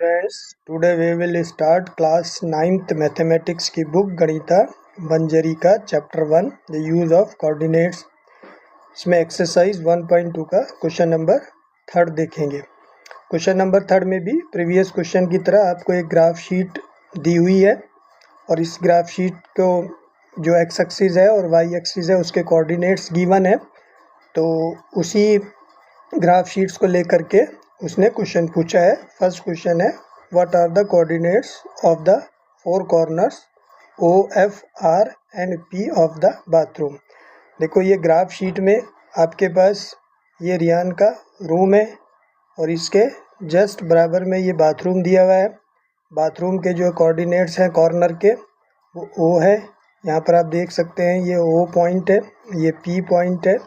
Students, today we will start class 9th mathematics की book Ganita Manjari का chapter 1 the use of coordinates. इसमें exercise 1.2 का question number 3 देखेंगे। Question number 3 में भी प्रीवियस क्वेश्चन की तरह आपको एक ग्राफ शीट दी हुई है और इस ग्राफ शीट को जो एक्स एक्सिस है और वाई एक्सिस है उसके कोऑर्डिनेट्स गिवन है। तो उसी ग्राफ शीट्स को लेकर के उसने क्वेश्चन पूछा है। फर्स्ट क्वेश्चन है, what are the coordinates of the four corners O F R and P of the bathroom. देखो ये ग्राफ शीट में आपके पास ये रियान का रूम है और इसके जस्ट बराबर में ये बाथरूम दिया हुआ है। बाथरूम के जो कोऑर्डिनेट्स हैं कॉर्नर के वो ओ है। यहाँ पर आप देख सकते हैं ये ओ पॉइंट है, ये पी पॉइंट है,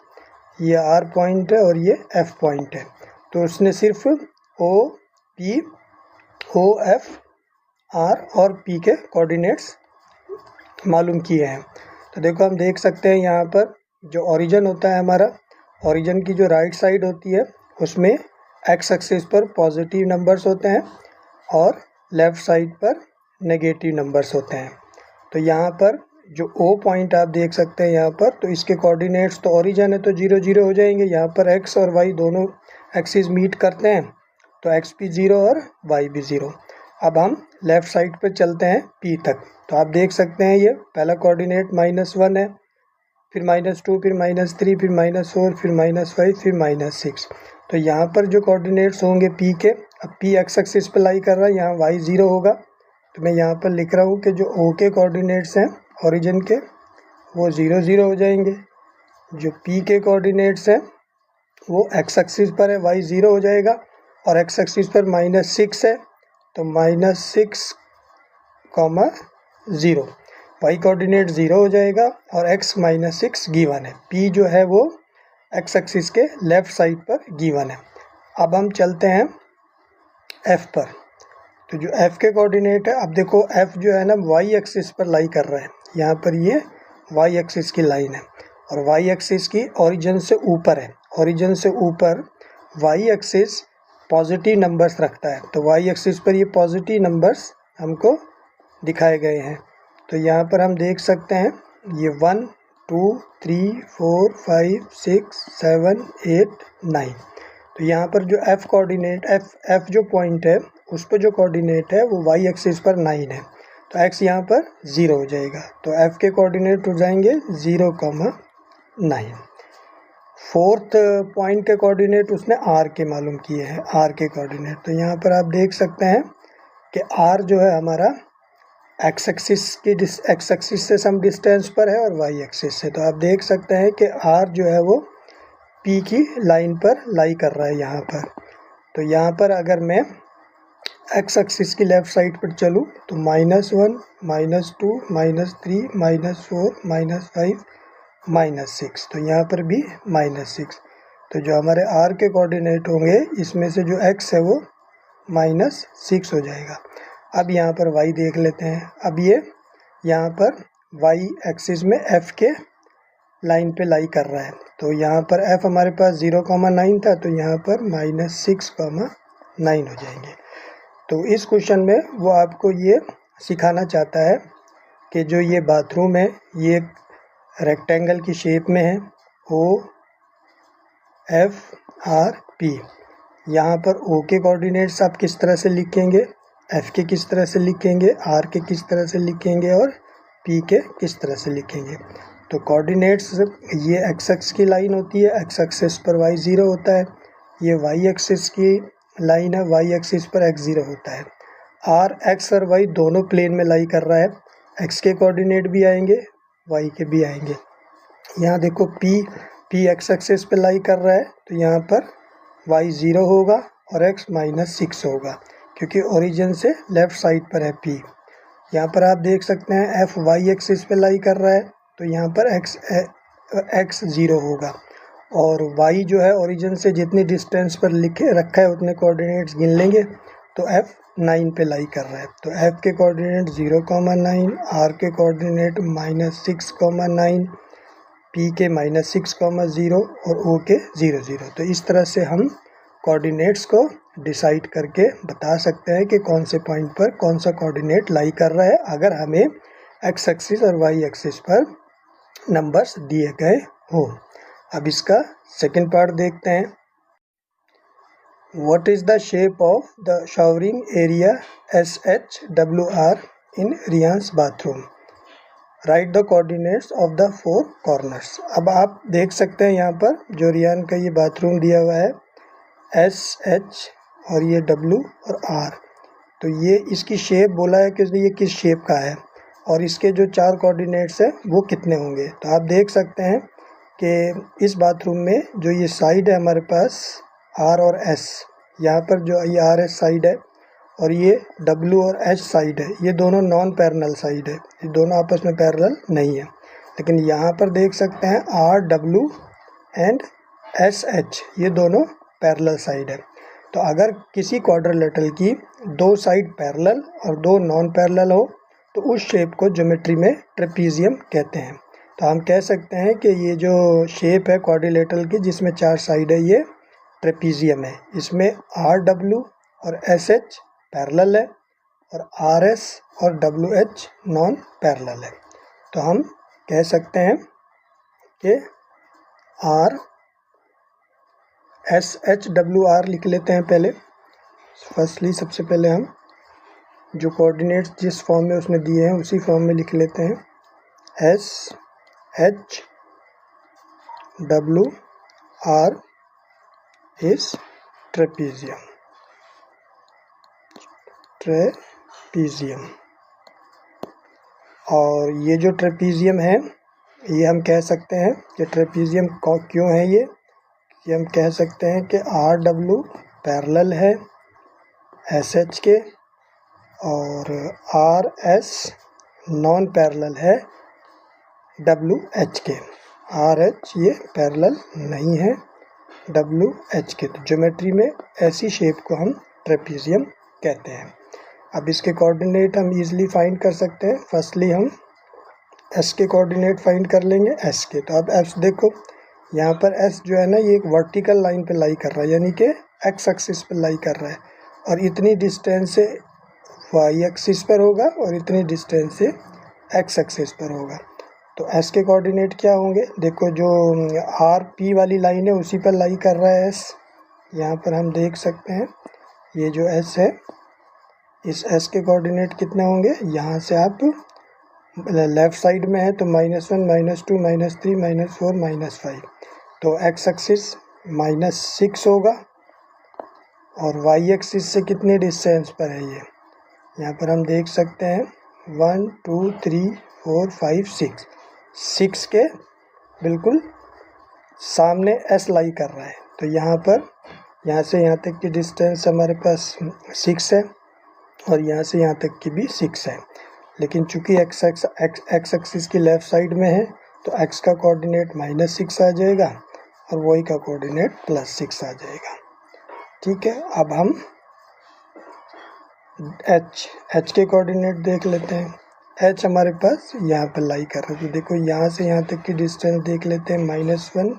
ये आर पॉइंट है और ये एफ पॉइंट है। तो उसने सिर्फ O P O F R और पी के कोऑर्डिनेट्स मालूम किए हैं। तो देखो हम देख सकते हैं यहाँ पर जो ओरिजिन होता है हमारा, ओरिजिन की जो राइट साइड होती है उसमें एक्स एक्सिस पर पॉजिटिव नंबर्स होते हैं और लेफ़्ट साइड पर नेगेटिव नंबर्स होते हैं। तो यहाँ पर जो ओ पॉइंट आप देख सकते हैं यहाँ पर, तो इसके कोऑर्डिनेट्स तो ओरिजिन है तो 0 0 हो जाएंगे। यहाँ पर एक्स और वाई दोनों एक्सिस मीट करते हैं तो एक्स भी 0 और वाई भी 0। अब हम लेफ़्ट साइड पर चलते हैं पी तक। तो आप देख सकते हैं ये पहला कोऑर्डिनेट -1 है, फिर -2, फिर -3, फिर -4, फिर -5, फिर -6। तो यहाँ पर जो कोऑर्डिनेट्स होंगे पी के, अब पी एक्स एक्सिस पर लाई कर रहा है, यहाँ वाई 0 होगा। तो मैं यहाँ पर लिख रहा हूँ कि जो ओ के कोऑर्डिनेट्स हैं ओरिजिन के वो 0 0 हो जाएंगे। जो पी के कोऑर्डिनेट्स हैं वो एक्स एक्सिस पर है, वाई 0 हो जाएगा और एक्स एक्सिस पर -6 है तो -6, 0। वाई कोऑर्डिनेट 0 हो जाएगा और एक्स -6 गिवन है। पी जो है वो एक्स एक्सिस के लेफ़्ट साइड पर गिवन है। अब हम चलते हैं एफ पर। तो जो एफ के कोऑर्डिनेट है, अब देखो एफ जो है ना वाई एक्सिस पर लाई कर रहा है। यहाँ पर ये वाई एक्सिस की लाइन है और वाई एक्सिस की ओरिजिन से ऊपर है। ओरिजिन से ऊपर वाई एक्सिस पॉजिटिव नंबर्स रखता है तो वाई एक्सिस पर ये पॉजिटिव नंबर्स हमको दिखाए गए हैं। तो यहाँ पर हम देख सकते हैं ये 1 2 3 4 5 6 7 8 9। तो यहाँ पर जो एफ कोऑर्डिनेट एफ जो पॉइंट है उस पर जो कोऑर्डिनेट है वो वाई एक्सिस पर 9 है तो एक्स यहाँ पर 0 हो जाएगा। तो एफ के कोऑर्डिनेट हो जाएंगे 0, 9। फोर्थ पॉइंट के कोऑर्डिनेट उसने आर के मालूम किए हैं, आर के कोऑर्डिनेट। तो यहाँ पर आप देख सकते हैं कि आर जो है हमारा एक्स एक्सिस से सम डिस्टेंस पर है और वाई एक्सिस से। तो आप देख सकते हैं कि आर जो है वो पी की लाइन पर लाई कर रहा है यहाँ पर। तो यहाँ पर अगर मैं एक्स एक्सिस की लेफ़्ट साइड पर चलूँ तो -1 -2 -3 -4 -5 -6। तो यहाँ पर भी -6। तो जो हमारे आर के कोऑर्डिनेट होंगे इसमें से जो एक्स है वो -6 हो जाएगा। अब यहाँ पर वाई देख लेते हैं। अब ये यहाँ पर वाई एक्सिस में एफ के लाइन पे लाई कर रहा है। तो यहाँ पर एफ हमारे पास 0, 9 था तो यहाँ पर -6, 9 हो जाएंगे। तो इस क्वेश्चन में वो आपको ये सिखाना चाहता है कि जो ये बाथरूम है ये रेक्टेंगल की शेप में है, ओ एफ आर पी। यहाँ पर ओ के कोऑर्डिनेट्स आप किस तरह से लिखेंगे, एफ के किस तरह से लिखेंगे, आर के किस तरह से लिखेंगे और पी के किस तरह से लिखेंगे। तो कोऑर्डिनेट्स ये एक्स एक्स की लाइन होती है, एक्स एक्सिस पर वाई 0 होता है। ये वाई एक्सिस की लाइन है, वाई एक्सिस पर एक्स 0 होता है। आर एक्स और वाई दोनों प्लेन में लाई कर रहा है, एक्स के कोऑर्डिनेट भी आएंगे वाई के भी आएंगे। यहाँ देखो पी एक्स एक्सिस पे लाई कर रहा है तो यहाँ पर वाई 0 होगा और एक्स -6 होगा क्योंकि ओरिजिन से लेफ़्ट साइड पर है पी। यहाँ पर आप देख सकते हैं एफ वाई एक्सिस पे लाई कर रहा है तो यहाँ पर एक्स 0 होगा और वाई जो है ओरिजिन से जितनी डिस्टेंस पर लिखे रखा है उतने कोऑर्डिनेट्स गिन लेंगे तो एफ 9 पे लाई कर रहा है। तो एफ के कोऑर्डिनेट 0, 9, आर के कोऑर्डिनेट -6, 9, पी के -6, 0 और ओ के 0 0। तो इस तरह से हम कोऑर्डिनेट्स को डिसाइड करके बता सकते हैं कि कौन से पॉइंट पर कौन सा कोऑर्डिनेट लाई कर रहा है, अगर हमें एक्स एक्सिस और वाई एक्सिस पर नंबर्स दिए गए हो। अब इसका सेकंड पार्ट देखते हैं। What is the shape of the showering area SHWR in Ryan's bathroom? Right the coordinates of the 4 corners. अब आप देख सकते हैं यहाँ पर जो रियान का ये बाथरूम दिया हुआ है SH और ये W और R, तो ये इसकी शेप बोला है कि ये किस शेप का है और इसके जो 4 कोऑर्डिनेट्स है वो कितने होंगे। तो आप देख सकते हैं कि इस बाथरूम में जो ये साइड है हमारे पास R और S, यहाँ पर जो ये RS साइड है और ये W और H साइड है, ये दोनों नॉन पैरेलल साइड है, ये दोनों आपस में पैरेलल नहीं है। लेकिन यहाँ पर देख सकते हैं RW एंड SH ये दोनों पैरेलल साइड है। तो अगर किसी क्वाड्रिलेटरल की 2 साइड पैरेलल और 2 नॉन पैरेलल हो तो उस शेप को ज्योमेट्री में ट्रेपीजियम कहते हैं। तो हम कह सकते हैं कि ये जो शेप है क्वाड्रिलेटरल की जिसमें 4 साइड है ये ट्रेपीजियम है। इसमें RW और SH पैरेलल है और RS और WH नॉन पैरेलल है। तो हम कह सकते हैं कि SHWR लिख लेते हैं पहले। फर्स्टली सबसे पहले हम जो कोऑर्डिनेट्स जिस फॉर्म में उसने दिए हैं उसी फॉर्म में लिख लेते हैं। SHWR is trapezium. और ये जो ट्रेपीजियम है ये हम कह सकते हैं कि ट्रेपीजियम क्यों है ये हम कह सकते हैं कि RW पैरेलल है SH के और RS नॉन पैरेलल है WH के। RH ये पैरेलल नहीं है WH के। तो ज्योमेट्री में ऐसी शेप को हम ट्रेपीजियम कहते हैं। अब इसके कोऑर्डिनेट हम इजीली फाइंड कर सकते हैं। फर्स्टली हम S के कोऑर्डिनेट फाइंड कर लेंगे S के। तो अब S देखो यहाँ पर S जो है ना ये एक वर्टिकल लाइन पे लाई कर रहा है, यानी कि X एक्सिस पे लाई कर रहा है और इतनी डिस्टेंस से Y एक्सिस पर होगा और इतनी डिस्टेंस से X एक्सिस पर होगा। तो S के कोऑर्डिनेट क्या होंगे? देखो जो RP वाली लाइन है उसी पर लाई कर रहा है S। यहाँ पर हम देख सकते हैं ये जो S है इस S के कोऑर्डिनेट कितने होंगे? यहाँ से आप लेफ़्ट साइड में है तो -1 -2 -3 -4 -5, तो X एक्सिस -6 होगा और Y एक्सिस से कितने डिस्टेंस पर है ये? यहाँ पर हम देख सकते हैं 1 2 3 4 5 6, 6 के बिल्कुल सामने S लाई कर रहा है। तो यहाँ पर यहाँ से यहाँ तक की डिस्टेंस हमारे पास 6 है और यहाँ से यहाँ तक की भी 6 है। लेकिन चूंकि X एक्सिस की लेफ़्ट साइड में है तो X का कोऑर्डिनेट -6 आ जाएगा और Y का कोऑर्डिनेट +6 आ जाएगा। ठीक है, अब हम H के कोऑर्डिनेट देख लेते हैं। H हमारे पास यहाँ पर लाई कर रहा है, तो देखो यहाँ से यहाँ तक की डिस्टेंस देख लेते हैं -1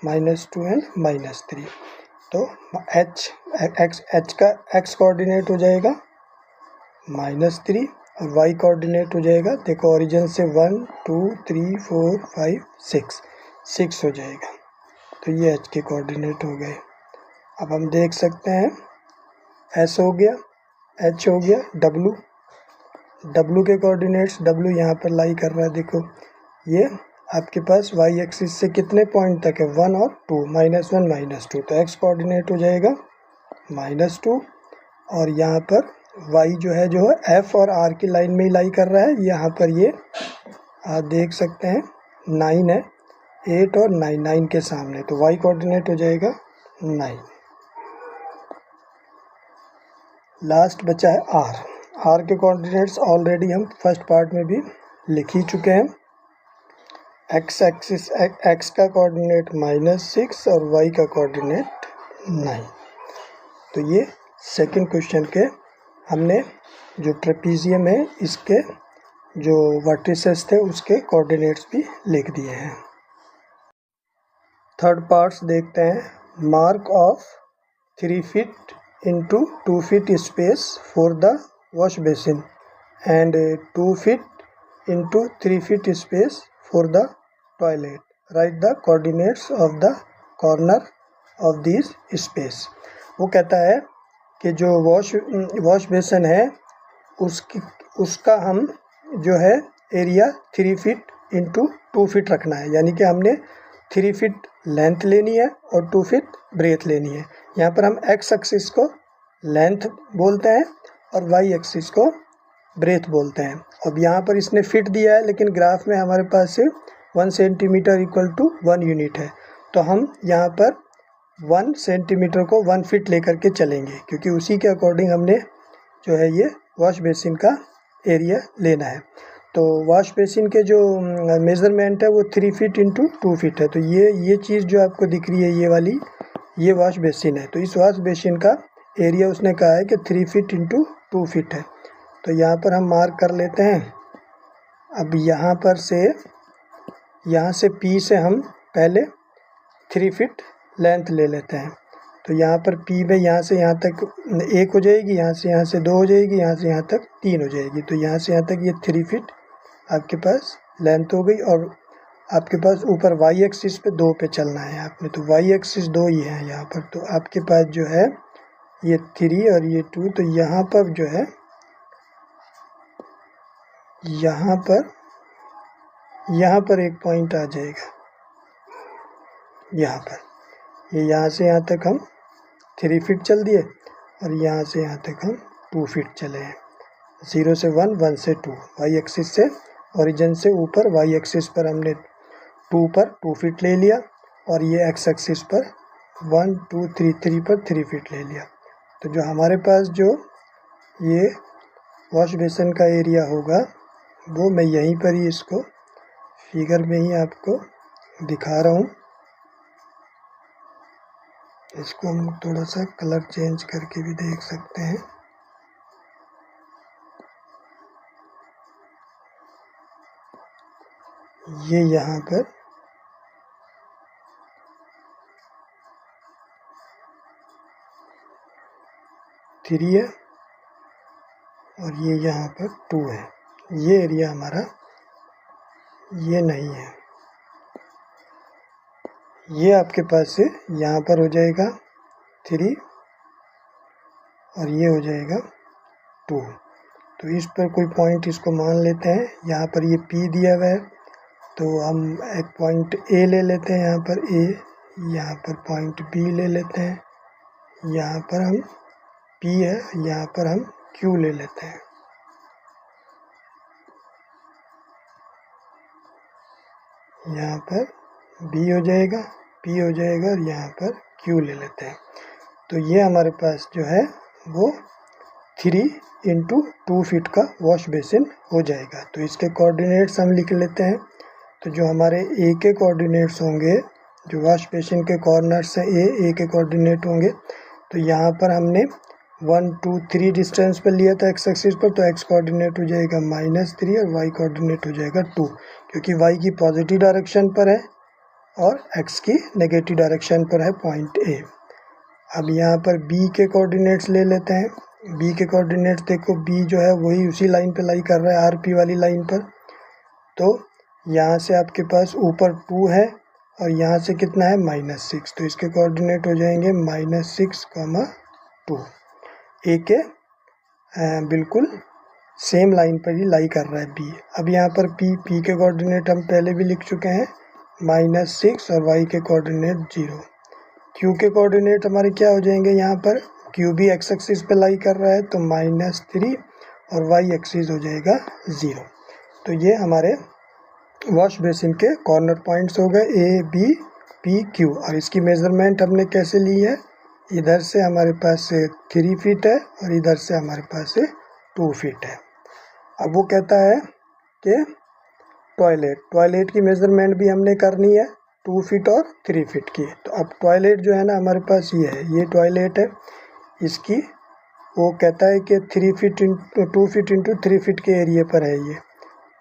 -2 एंड -3। तो H का X कोऑर्डिनेट हो जाएगा -3 और Y कोऑर्डिनेट हो जाएगा, देखो ओरिजिन से 1 2 3 4 5 6 हो जाएगा। तो ये H के कोऑर्डिनेट हो गए। अब हम देख सकते हैं S हो गया, H हो गया, W के कोऑर्डिनेट्स W यहाँ पर लाई कर रहा है। देखो ये आपके पास Y एक्सिस से कितने पॉइंट तक है? 1 और 2, -1 -2, तो X कोऑर्डिनेट हो जाएगा -2 और यहाँ पर Y जो है F और R की लाइन में ही लाई कर रहा है। यहाँ पर ये आप देख सकते हैं 9 है, 8 और 9 के सामने, तो Y कोऑर्डिनेट हो जाएगा 9। लास्ट बचा है R के कोऑर्डिनेट्स ऑलरेडी हम फर्स्ट पार्ट में भी लिख ही चुके हैं। X एक्सिस X का कोऑर्डिनेट -6 और Y का कोऑर्डिनेट 9। तो ये सेकंड क्वेश्चन के हमने जो ट्रेपीजियम है इसके जो वर्टिसेस थे उसके कोऑर्डिनेट्स भी लिख दिए हैं। थर्ड पार्ट्स देखते हैं। Mark of 3 feet into 2 feet space for the wash basin and 2 feet into 3 feet space for the toilet. Write the coordinates of the corner of these space. वो कहता है कि जो वॉश बेसिन है उसका हम जो है एरिया 3 फीट इंटू 2 फीट रखना है, यानी कि हमने 3 फीट लेंथ लेनी है और 2 फीट ब्रेथ लेनी है। यहाँ पर हम एक्स एक्सिस को लेंथ बोलते हैं और वाई एक्सिस को ब्रेथ बोलते हैं। अब यहाँ पर इसने फिट दिया है, लेकिन ग्राफ में हमारे पास से 1 सेंटीमीटर इक्वल टू 1 यूनिट है, तो हम यहाँ पर 1 सेंटीमीटर को 1 फीट लेकर के चलेंगे, क्योंकि उसी के अकॉर्डिंग हमने जो है ये वॉश बेसिन का एरिया लेना है। तो वॉश बेसिन के जो मेज़रमेंट है वो 3 फीट इंटू 2 फीट है। तो ये चीज़ जो आपको दिख रही है ये वाली, ये वॉश बेसिन है। तो इस वॉश बेसिन का एरिया उसने कहा है कि 3 फीट इंटू 2 फीट है। तो यहाँ पर हम मार्क कर लेते हैं। अब यहाँ से P से हम पहले 3 फीट लेंथ ले लेते हैं। तो यहाँ पर P में यहाँ से यहाँ तक 1 हो जाएगी, यहाँ से 2 हो जाएगी, यहाँ से यहाँ तक 3 हो जाएगी। तो यहाँ से यहाँ तक ये 3 फीट आपके पास लेंथ हो गई। और आपके पास ऊपर वाई एक्सिस पे 2 पे चलना है आपने, तो वाई एक्सिस 2 ही है यहाँ पर। तो आपके पास जो है ये 3 और ये 2, तो यहाँ पर जो है यहाँ पर एक पॉइंट आ जाएगा यहाँ पर। ये यहाँ से यहाँ तक हम 3 फीट चल दिए और यहाँ से यहाँ तक हम 2 फीट चले हैं। 0 से 1, 1 से 2, वाई एक्सिस से ओरिजिन से ऊपर वाई एक्सिस पर हमने 2 पर 2 फीट ले लिया और ये एक्स एक्सिस पर 1 2 3 3 पर 3 फीट ले लिया। तो जो हमारे पास जो ये वॉश बेसिन का एरिया होगा वो मैं यहीं पर ही इसको फिगर में ही आपको दिखा रहा हूँ। इसको हम थोड़ा सा कलर चेंज करके भी देख सकते हैं। ये यहाँ पर थ्री है और ये यहाँ पर 2 है। ये एरिया हमारा ये नहीं है, ये आपके पास से यहाँ पर हो जाएगा 3 और ये हो जाएगा 2। तो इस पर कोई पॉइंट इसको मान लेते हैं। यहाँ पर ये P दिया हुआ है, तो हम एक पॉइंट A ले लेते हैं यहाँ पर A, यहाँ पर पॉइंट B ले लेते हैं, यहाँ पर हम P है, यहाँ पर हम Q ले लेते हैं। यहाँ पर B हो जाएगा, P हो जाएगा और यहाँ पर Q ले लेते हैं। तो ये हमारे पास जो है वो 3 इंटू 2 फीट का वॉश बेसिन हो जाएगा। तो इसके कोऑर्डिनेट्स हम लिख लेते हैं। तो जो हमारे A के कोऑर्डिनेट्स होंगे, जो वॉश बेसिन के कॉर्नर्स हैं A के कोऑर्डिनेट होंगे, तो यहाँ पर हमने 1 2 3 डिस्टेंस पर लिया था एक्स एक्सिस पर, तो एक्स कोऑर्डिनेट हो जाएगा -3 और वाई कोऑर्डिनेट हो जाएगा 2, क्योंकि वाई की पॉजिटिव डायरेक्शन पर है और एक्स की नेगेटिव डायरेक्शन पर है पॉइंट A। अब यहाँ पर B के कोऑर्डिनेट्स ले लेते हैं। B के कोऑर्डिनेट्स देखो, B जो है वही उसी लाइन पे लाई कर रहा है, RP वाली लाइन पर। तो यहाँ से आपके पास ऊपर 2 है और यहाँ से कितना है -6, तो इसके कोऑर्डिनेट हो जाएंगे -6, 2। A के बिल्कुल सेम लाइन पर ही लाई कर रहा है B। अब यहाँ पर P के कोऑर्डिनेट हम पहले भी लिख चुके हैं -6 और Y के कोऑर्डिनेट 0। Q के कोऑर्डिनेट हमारे क्या हो जाएंगे, यहाँ पर Q भी एक्स एक्सिस पे लाई कर रहा है, तो -3 और Y एक्सिस हो जाएगा 0। तो ये हमारे वॉश बेसिन के कॉर्नर पॉइंट्स हो गए A B P Q। और इसकी मेज़रमेंट हमने कैसे ली है, इधर से हमारे पास से 3 फीट है और इधर से हमारे पास से 2 फीट है। अब वो कहता है कि टॉयलेट की मेज़रमेंट भी हमने करनी है 2 फीट और 3 फीट की। तो अब टॉयलेट जो है ना हमारे पास ये है, ये टॉयलेट है। इसकी वो कहता है कि 2 फीट इंटू 3 फीट के एरिया पर है ये।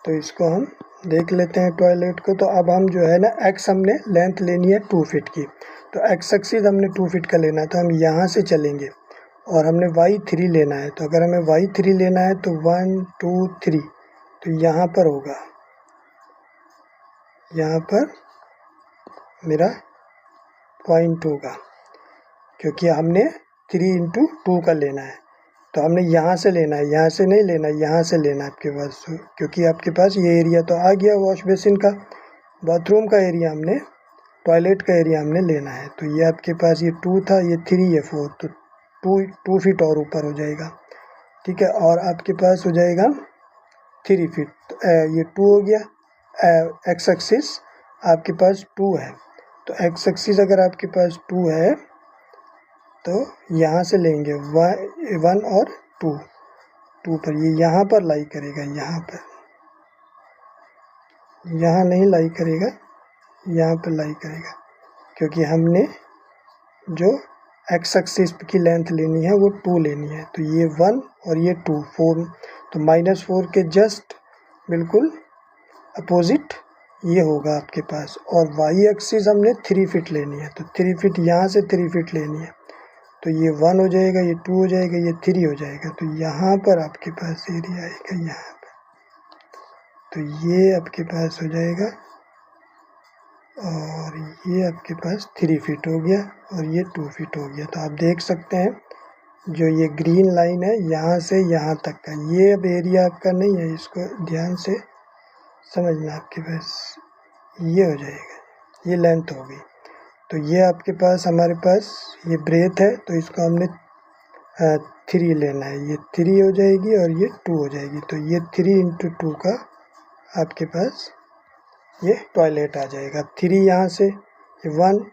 तो इसको हम देख लेते हैं टॉयलेट को। तो अब हम जो है ना एक्स हमने लेंथ लेनी है 2 फीट की, तो एक्स एक्सिस हमने 2 फीट का लेना है, तो हम यहाँ से चलेंगे और हमने y3 लेना है। तो अगर हमें y3 लेना है तो 1 2 3 तो यहाँ पर होगा, यहाँ पर मेरा पॉइंट होगा, क्योंकि हमने 3 × 2 का लेना है। तो हमने यहाँ से लेना है, यहाँ से नहीं लेना है, यहाँ से लेना है आपके पास, क्योंकि आपके पास ये एरिया तो आ गया वॉश बेसिन का। बाथरूम का एरिया हमने, टॉयलेट का एरिया हमने लेना है। तो ये आपके पास ये 2 था, ये 3 ये 4, तो 2 फीट और ऊपर हो जाएगा, ठीक है। और आपके पास हो जाएगा 3 फीट, ये 2 हो गया। एक्स एक्सिस आपके पास 2 है, तो एक्स एक्सिस अगर आपके पास 2 है तो यहाँ से लेंगे 1 और 2 पर, ये यहाँ पर लाई करेगा, यहाँ पर, यहाँ नहीं लाई करेगा, यहाँ पर लाई करेगा, क्योंकि हमने जो एक्स एक्सिस की लेंथ लेनी है वो 2 लेनी है। तो ये 1 और ये 2 4, तो -4 के जस्ट बिल्कुल अपोजिट ये होगा आपके पास। और वाई एक्सिस हमने 3 फीट लेनी है, तो 3 फीट यहाँ से 3 फीट लेनी है। तो ये 1 हो जाएगा, ये 2 हो जाएगा, ये 3 हो जाएगा। तो यहाँ पर आपके पास एरिया आएगा, यहाँ पर, तो ये आपके पास हो जाएगा, और ये आपके पास 3 फीट हो गया और ये 2 फीट हो गया। तो आप देख सकते हैं जो ये ग्रीन लाइन है यहाँ से यहाँ तक का, ये अब एरिया आपका नहीं है, इसको ध्यान से समझना। आपके पास ये हो जाएगा, ये लेंथ हो गई। तो ये आपके पास, हमारे पास ये ब्रेथ है, तो इसको हमने 3 लेना है, ये 3 हो जाएगी और ये 2 हो जाएगी। तो ये 3 × 2 का आपके पास ये टॉयलेट आ जाएगा। 3 यहाँ से, ये 1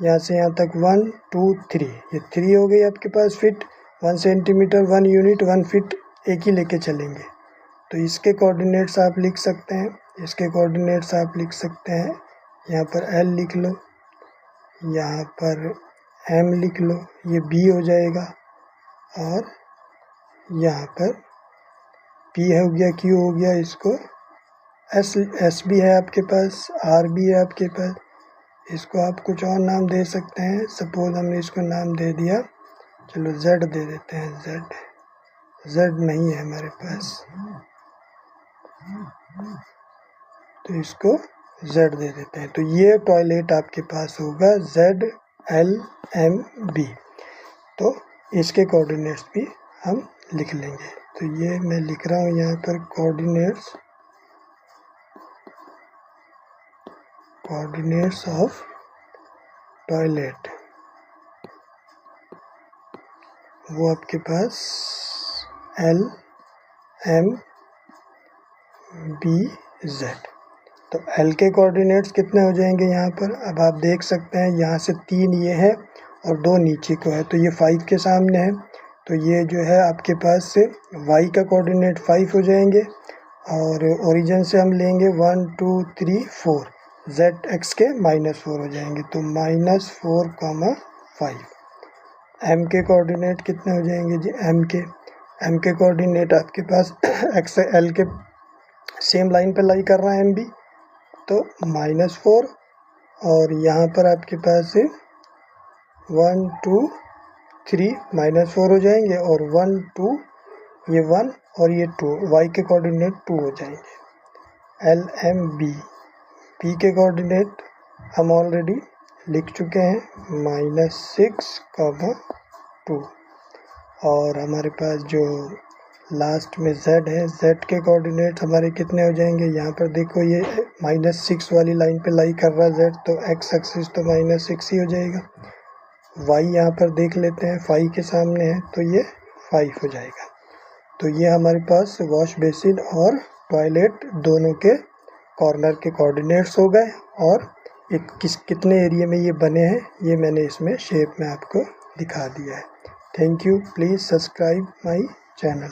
यहाँ से यहाँ तक, 1 2 3, ये 3 हो गई आपके पास फिट। 1 सेंटीमीटर 1 यूनिट 1 फीट एक ही लेके चलेंगे। तो इसके कोऑर्डिनेट्स आप लिख सकते हैं, इसके कोऑर्डिनेट्स आप लिख सकते हैं। यहाँ पर L लिख लो, यहाँ पर M लिख लो, ये B हो जाएगा, और यहाँ पर P हो गया, Q हो गया, इसको S भी है आपके पास, R भी है आपके पास। इसको आप कुछ और नाम दे सकते हैं, सपोज हमने इसको नाम दे दिया, चलो Z दे देते हैं, Z नहीं है हमारे पास, तो इसको Z दे देते हैं। तो ये टॉयलेट आपके पास होगा Z L M B। तो इसके कोऑर्डिनेट्स भी हम लिख लेंगे। तो ये मैं लिख रहा हूँ यहाँ पर कोऑर्डिनेट्स ऑफ टॉयलेट, वो आपके पास L M B Z। तो L के कोऑर्डिनेट्स कितने हो जाएंगे यहाँ पर, अब आप देख सकते हैं यहाँ से 3 ये है और 2 नीचे को है, तो ये 5 के सामने है। तो ये जो है आपके पास से Y का कोऑर्डिनेट 5 हो जाएंगे, और ओरिजिन से हम लेंगे 1 2 3 4, Z X के -4 हो जाएंगे, तो -4, 5। M के कोऑर्डिनेट कितने हो जाएंगे जी, M के कोऑर्डिनेट आपके पास X से L के सेम लाइन पे लाई कर रहा है MB, तो -4, और यहाँ पर आपके पास 1 2 3 -4 हो जाएंगे, और 1 2 ये 1 और ये 2, Y के कोऑर्डिनेट 2 हो जाएंगे। L M B, P के कोऑर्डिनेट हम ऑलरेडी लिख चुके हैं, -6, 2, और हमारे पास जो लास्ट में Z है, Z के कोऑर्डिनेट हमारे कितने हो जाएंगे, यहाँ पर देखो ये -6 वाली लाइन पे लाई कर रहा है Z, तो X एक्सिस तो -6 ही हो जाएगा। Y यहाँ पर देख लेते हैं, 5 के सामने है, तो ये 5 हो जाएगा। तो ये हमारे पास वॉश बेसिन और टॉयलेट दोनों के कॉर्नर के कोऑर्डिनेट्स हो गए, और कितने एरिया में ये बने हैं ये मैंने इसमें शेप में आपको दिखा दिया है। Thank you, please subscribe my channel.